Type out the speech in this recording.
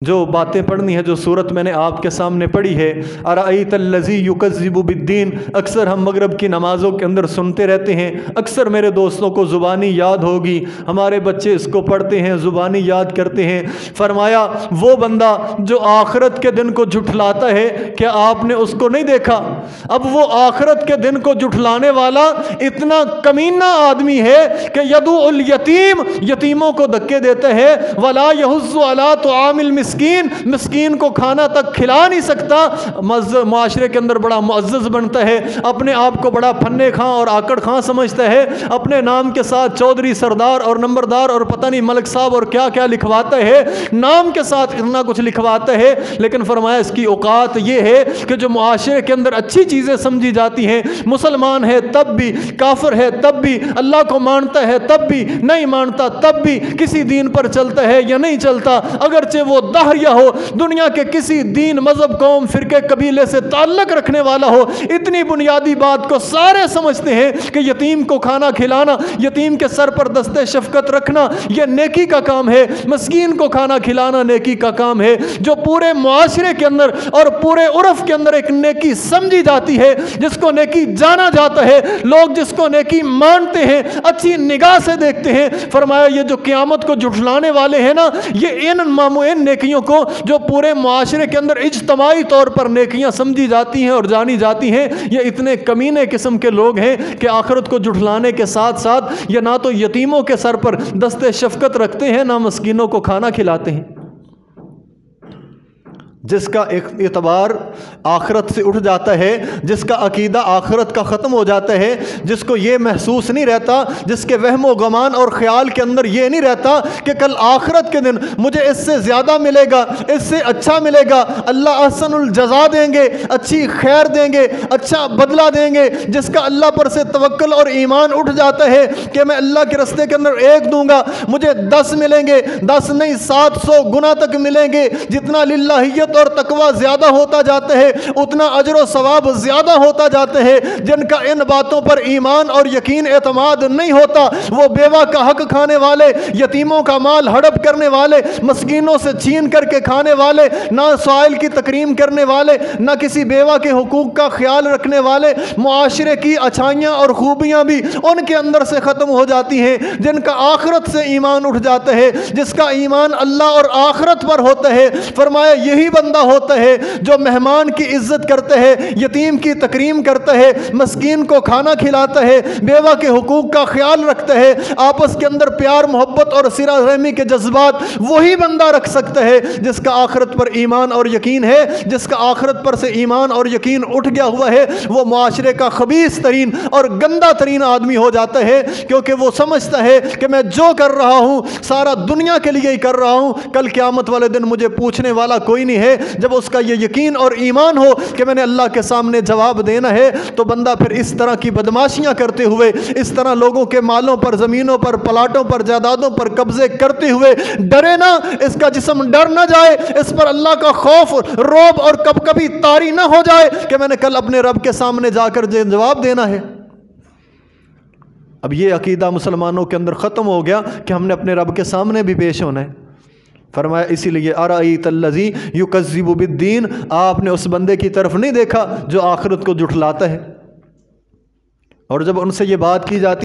جو باتیں پڑھنی ہے، جو صورت میں نے آپ کے سامنے پڑھی ہے، ارأیت الذی یکذب بالدین، اکثر ہم مغرب کی نمازوں کے اندر سنتے رہتے ہیں، اکثر میرے دوستوں کو زبانی یاد ہوگی، ہمارے بچے اس کو پڑھتے ہیں، زبانی یاد کرتے ہیں۔ فرمایا وہ بندہ جو آخرت کے دن کو جھٹلاتا ہے، کیا آپ نے اس کو نہیں دیکھا؟ اب وہ آخرت کے دن کو جھٹلانے والا اتنا کمینہ آدمی ہے کہ یدعو الیتیم، یتیموں کو دھکے دیتا ہے، ولا یحض علی طعام مسکین کو کھانا تک کھلا نہیں سکتا، معاشرے کے اندر بڑا معزز بنتا ہے، اپنے آپ کو بڑا پھنے خاں اور آکڑ خاں سمجھتا ہے، اپنے نام کے ساتھ چودھری، سردار اور نمبردار اور پتہ نہیں ملک صاحب اور کیا کیا لکھواتا ہے، نام کے ساتھ اتنا کچھ لکھواتا ہے، لیکن فرمایا اس کی اوقات یہ ہے کہ جو معاشرے کے اندر اچھی چیزیں سمجھی جاتی ہیں، مسلمان ہے تب بھی، کافر ہے تب بھی، اللہ کو مانتا ہے تب بھی، نہیں مانتا تب بھی، کسی دین پر چلتا ہے یا نہیں چلتا، اگرچہ وہ دہریہ ہو، دنیا کے کسی دین، مذہب، قوم، فرقے، قبیلے سے تعلق رکھنے والا ہو، اتنی بنیادی بات کو سارے سمجھتے ہیں کہ یتیم کو کھانا کھلانا، یتیم کے سر پر دست شفقت رکھنا یہ نیکی کا کام ہے، مسکین کو کھانا کھلانا نیکی کا کام ہے، جو پورے معاشرے کے اندر اور پورے عرف کے اندر ایک نیکی سمجھی جاتی ہے، جس کو نیکی جانا جاتا ہے، لوگ جس کو نیکی مانتے ہیں، اچھی نگاہ سے دیکھتے ہیں۔ فرمایا یہ جو قیامت کو جھٹلانے والے ہیں نا، یہ ان نیکیوں کو جو پورے معاشرے کے اندر اجتماعی طور پر نیکیاں سمجھی جاتی ہیں اور جانی جاتی ہیں، یہ اتنے کمینے قسم کے لوگ ہیں کہ آخرت کو جھٹلانے کے ساتھ ساتھ یہ نہ تو یتیموں کے سر پر دست شفقت رکھتے ہیں، نہ مسکینوں کو کھانا کھلاتے ہیں۔ جس کا اعتبار آخرت سے اٹھ جاتا ہے، جس کا عقیدہ آخرت کا ختم ہو جاتا ہے، جس کو یہ محسوس نہیں رہتا، جس کے وہم و گمان اور خیال کے اندر یہ نہیں رہتا کہ کل آخرت کے دن مجھے اس سے زیادہ ملے گا، اس سے اچھا ملے گا، اللہ احسن الجزا دیں گے، اچھی خیر دیں گے، اچھا بدلہ دیں گے، جس کا اللہ پر سے توکل اور ایمان اٹھ جاتا ہے کہ میں اللہ کے راستے کے اندر 1 دوں گا مجھے 10 ملیں گے، 10 نہیں 700 گنا تک ملیں گے، جتنا للہیت اور تقوی زیادہ ہوتا جاتا ہے اتنا اجر و ثواب زیادہ ہوتا جاتا ہے۔ جن کا ان باتوں پر ایمان اور یقین اعتماد نہیں ہوتا، وہ بیوہ کا حق کھانے والے، یتیموں کا مال ہڑپ کرنے والے، مسکینوں سے چھین کر کے کھانے والے، نہ سائل کی تکریم کرنے والے، نہ کسی بیوہ کے حقوق کا خیال رکھنے والے، معاشرے کی اچھائیاں اور خوبیاں بھی ان کے اندر سے ختم ہو جاتی ہیں۔ جن کا آخرت سے ایمان اٹھ جاتا ہے، جس کا ایمان اللہ اور آخرت پر ہوتا ہے، فرمایا یہی بندہ ہوتا ہے جو مہمان کی عزت کرتا ہے، یتیم کی تکریم کرتا ہے، مسکین کو کھانا کھلاتا ہے، بیوہ کے حقوق کا خیال رکھتا ہے، آپس کے اندر پیار محبت اور صلہ رحمی کے جذبات وہی بندہ رکھ سکتا ہے جس کا آخرت پر ایمان اور یقین ہے۔ جس کا آخرت پر سے ایمان اور یقین اٹھ گیا ہوا ہے، وہ معاشرے کا خبیث ترین اور گندہ ترین آدمی ہو جاتا ہے، کیونکہ وہ سمجھتا ہے کہ میں جو کر رہا ہوں سارا دنیا کے لیے ہی کر رہا ہوں، کل قیامت والے دن مجھے پوچھنے والا کوئی نہیں ہے۔ جب اس کا یہ یقین اور ایمان ہو کہ میں نے اللہ کے سامنے جواب دینا ہے، تو بندہ پھر اس طرح کی بدماشیاں کرتے ہوئے، اس طرح لوگوں کے مالوں پر، زمینوں پر، پلاٹوں پر، جائیدادوں پر قبضے کرتے ہوئے ڈرے نہ، اس کا جسم ڈر نہ جائے، اس پر اللہ کا خوف، رعب اور کبھی طاری نہ ہو جائے کہ میں نے کل اپنے رب کے سامنے جا کر جواب دینا ہے۔ اب یہ عقیدہ مسلمانوں کے اندر ختم ہو گیا کہ ہم نے اپنے رب کے سامنے بھی پیش ہونا ہے۔ فرمایا اسی لیے ارأیت الذی یکذب بالدین، آپ نے اس بندے کی طرف نہیں دیکھا جو آخرت کو جھٹلاتا ہے۔ اور جب ان سے یہ بات کی جاتی